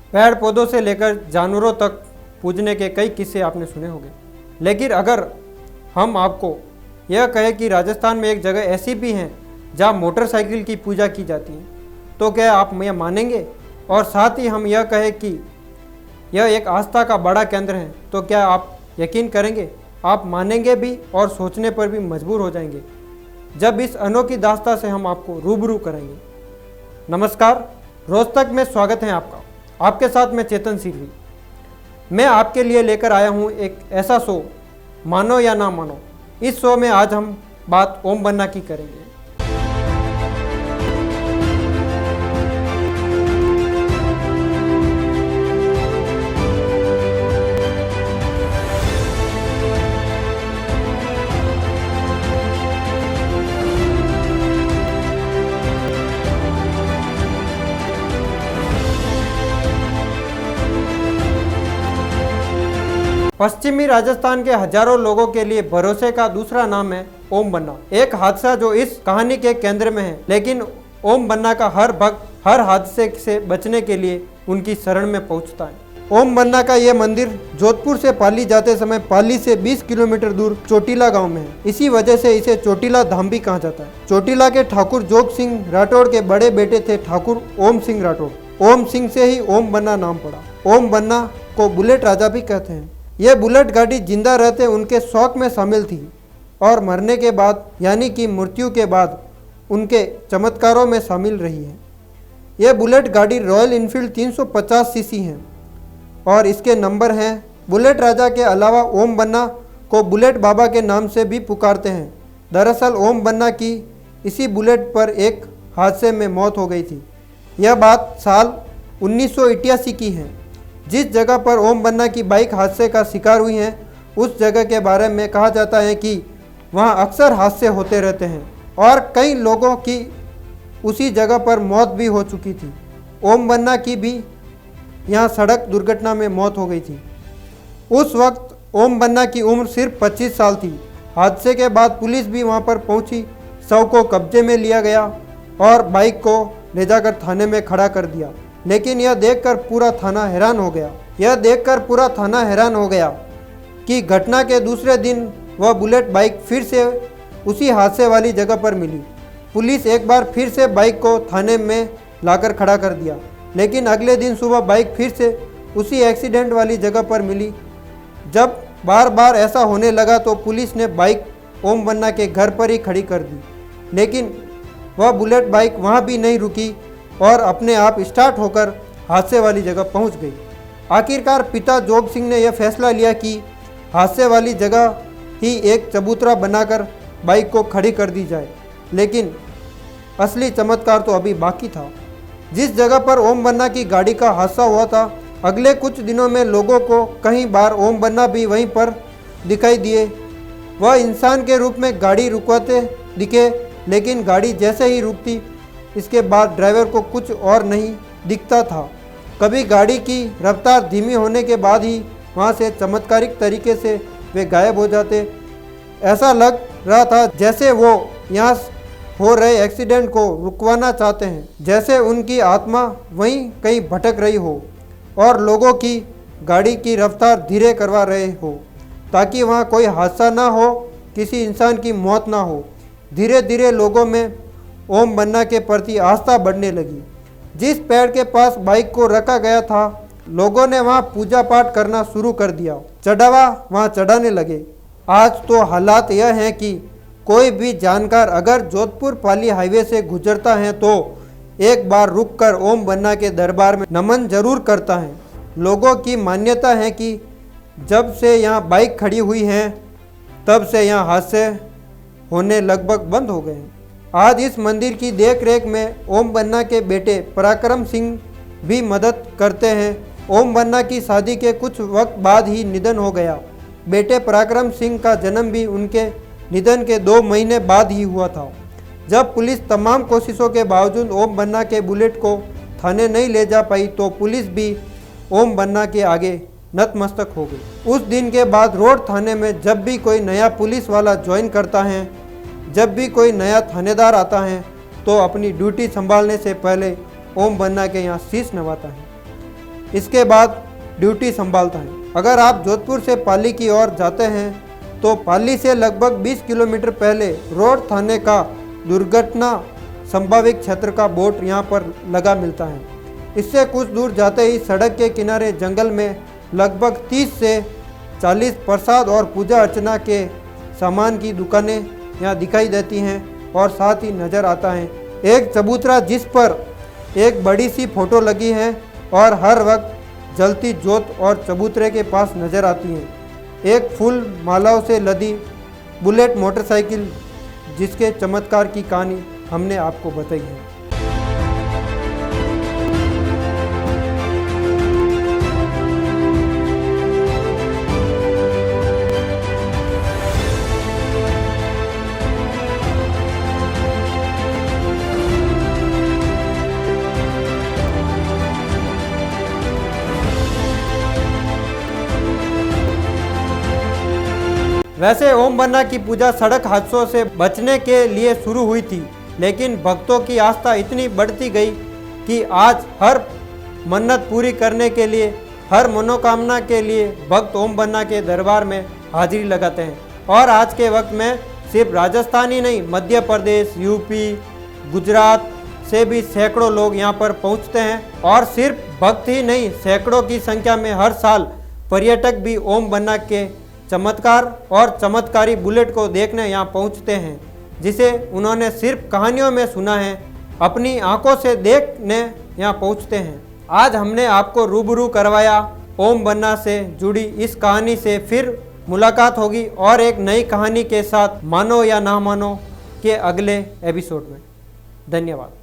पेड़ पौधों से लेकर जानवरों तक पूजने के कई किस्से आपने सुने होंगे। लेकिन अगर हम आपको यह कहें कि राजस्थान में एक जगह ऐसी भी हैं जहाँ मोटरसाइकिल की पूजा की जाती है, तो क्या आप यह मानेंगे? और साथ ही हम यह कहें कि यह एक आस्था का बड़ा केंद्र है, तो क्या आप यकीन करेंगे? आप मानेंगे भी और सोचने पर भी मजबूर हो जाएंगे जब इस अनोखी दास्तां से हम आपको रूबरू करेंगे। नमस्कार, रोहतक में स्वागत है आपका। आपके साथ मैं चेतन सिरवी। मैं आपके लिए लेकर आया हूँ एक ऐसा शो, मानो या ना मानो। इस शो में आज हम बात ओम बन्ना की करेंगे। पश्चिमी राजस्थान के हजारों लोगों के लिए भरोसे का दूसरा नाम है ओम बन्ना। एक हादसा जो इस कहानी के केंद्र में है, लेकिन ओम बन्ना का हर भक्त हर हादसे से बचने के लिए उनकी शरण में पहुंचता है। ओम बन्ना का ये मंदिर जोधपुर से पाली जाते समय पाली से 20 किलोमीटर दूर चोटीला गांव में है। इसी वजह से इसे चोटीला धाम भी कहा जाता है। चोटीला के ठाकुर जोग सिंह राठौड़ के बड़े बेटे थे ठाकुर ओम सिंह राठौड़। ओम सिंह से ही ओम बन्ना नाम पड़ा। ओम बन्ना को बुलेट राजा भी कहते हैं। यह बुलेट गाड़ी जिंदा रहते उनके शौक में शामिल थी और मरने के बाद यानी कि मृत्यु के बाद उनके चमत्कारों में शामिल रही है। यह बुलेट गाड़ी रॉयल इनफील्ड 350 सीसी है और इसके नंबर हैं। बुलेट राजा के अलावा ओम बन्ना को बुलेट बाबा के नाम से भी पुकारते हैं। दरअसल ओम बन्ना की इसी बुलेट पर एक हादसे में मौत हो गई थी। यह बात साल 1988 की है। जिस जगह पर ओम बन्ना की बाइक हादसे का शिकार हुई है, उस जगह के बारे में कहा जाता है कि वहां अक्सर हादसे होते रहते हैं और कई लोगों की उसी जगह पर मौत भी हो चुकी थी। ओम बन्ना की भी यहां सड़क दुर्घटना में मौत हो गई थी। उस वक्त ओम बन्ना की उम्र सिर्फ 25 साल थी। हादसे के बाद पुलिस भी वहां पर पहुंची। शव को कब्जे में लिया गया और बाइक को ले जाकर थाने में खड़ा कर दिया। लेकिन यह देखकर पूरा थाना हैरान हो गया कि घटना के दूसरे दिन वह बुलेट बाइक फिर से उसी हादसे वाली जगह पर मिली। पुलिस एक बार फिर से बाइक को थाने में लाकर खड़ा कर दिया, लेकिन अगले दिन सुबह बाइक फिर से उसी एक्सीडेंट वाली जगह पर मिली। जब बार बार ऐसा होने लगा तो पुलिस ने बाइक ओम बन्ना के घर पर ही खड़ी कर दी, लेकिन वह बुलेट बाइक वहाँ भी नहीं रुकी और अपने आप स्टार्ट होकर हादसे वाली जगह पहुंच गई। आखिरकार पिता जोग सिंह ने यह फैसला लिया कि हादसे वाली जगह ही एक चबूतरा बनाकर बाइक को खड़ी कर दी जाए। लेकिन असली चमत्कार तो अभी बाकी था। जिस जगह पर ओम बन्ना की गाड़ी का हादसा हुआ था, अगले कुछ दिनों में लोगों को कई बार ओम बन्ना भी वहीं पर दिखाई दिए। वह इंसान के रूप में गाड़ी रुकवाते दिखे, लेकिन गाड़ी जैसे ही रुकती इसके बाद ड्राइवर को कुछ और नहीं दिखता था। कभी गाड़ी की रफ्तार धीमी होने के बाद ही वहाँ से चमत्कारिक तरीके से वे गायब हो जाते। ऐसा लग रहा था जैसे वो यहाँ हो रहे एक्सीडेंट को रुकवाना चाहते हैं, जैसे उनकी आत्मा वहीं कहीं भटक रही हो और लोगों की गाड़ी की रफ्तार धीरे करवा रहे हो ताकि वहाँ कोई हादसा ना हो, किसी इंसान की मौत ना हो। धीरे धीरे लोगों में ओम बन्ना के प्रति आस्था बढ़ने लगी। जिस पेड़ के पास बाइक को रखा गया था, लोगों ने वहां पूजा पाठ करना शुरू कर दिया। चढ़ावा वहां चढ़ाने लगे। आज तो हालात यह हैं कि कोई भी जानकार अगर जोधपुर पाली हाईवे से गुजरता है तो एक बार रुककर ओम बन्ना के दरबार में नमन जरूर करता है। लोगों की मान्यता है कि जब से यहाँ बाइक खड़ी हुई है, तब से यहाँ हादसे होने लगभग बंद हो गए हैं। आज इस मंदिर की देखरेख में ओम बन्ना के बेटे पराक्रम सिंह भी मदद करते हैं। ओम बन्ना की शादी के कुछ वक्त बाद ही निधन हो गया। बेटे पराक्रम सिंह का जन्म भी उनके निधन के 2 महीने बाद ही हुआ था। जब पुलिस तमाम कोशिशों के बावजूद ओम बन्ना के बुलेट को थाने नहीं ले जा पाई तो पुलिस भी ओम बन्ना के आगे नतमस्तक हो गई। उस दिन के बाद रोड थाने में जब भी कोई नया पुलिस वाला ज्वाइन करता है, जब भी कोई नया थानेदार आता है, तो अपनी ड्यूटी संभालने से पहले ओम बन्ना के यहाँ शीश नवाता है। इसके बाद ड्यूटी संभालता है। अगर आप जोधपुर से पाली की ओर जाते हैं तो पाली से लगभग 20 किलोमीटर पहले रोड थाने का दुर्घटना संभावित क्षेत्र का बोर्ड यहाँ पर लगा मिलता है। इससे कुछ दूर जाते ही सड़क के किनारे जंगल में लगभग 30 से 40 प्रसाद और पूजा अर्चना के सामान की दुकानें यहाँ दिखाई देती हैं और साथ ही नज़र आता है एक चबूतरा जिस पर एक बड़ी सी फोटो लगी है और हर वक्त जलती जोत और चबूतरे के पास नज़र आती है एक फूल मालाओं से लदी बुलेट मोटरसाइकिल जिसके चमत्कार की कहानी हमने आपको बताई है। वैसे ओम बन्ना की पूजा सड़क हादसों से बचने के लिए शुरू हुई थी, लेकिन भक्तों की आस्था इतनी बढ़ती गई कि आज हर मन्नत पूरी करने के लिए, हर मनोकामना के लिए भक्त ओम बन्ना के दरबार में हाजिरी लगाते हैं। और आज के वक्त में सिर्फ राजस्थान ही नहीं, मध्य प्रदेश, यूपी, गुजरात से भी सैकड़ों लोग यहाँ पर पहुँचते हैं। और सिर्फ भक्त ही नहीं, सैकड़ों की संख्या में हर साल पर्यटक भी ओम बन्ना के चमत्कार और चमत्कारी बुलेट को देखने यहाँ पहुँचते हैं, जिसे उन्होंने सिर्फ कहानियों में सुना है, अपनी आंखों से देखने यहाँ पहुँचते हैं। आज हमने आपको रूबरू करवाया ओम बन्ना से जुड़ी इस कहानी से। फिर मुलाकात होगी और एक नई कहानी के साथ, मानो या ना मानो के अगले एपिसोड में। धन्यवाद।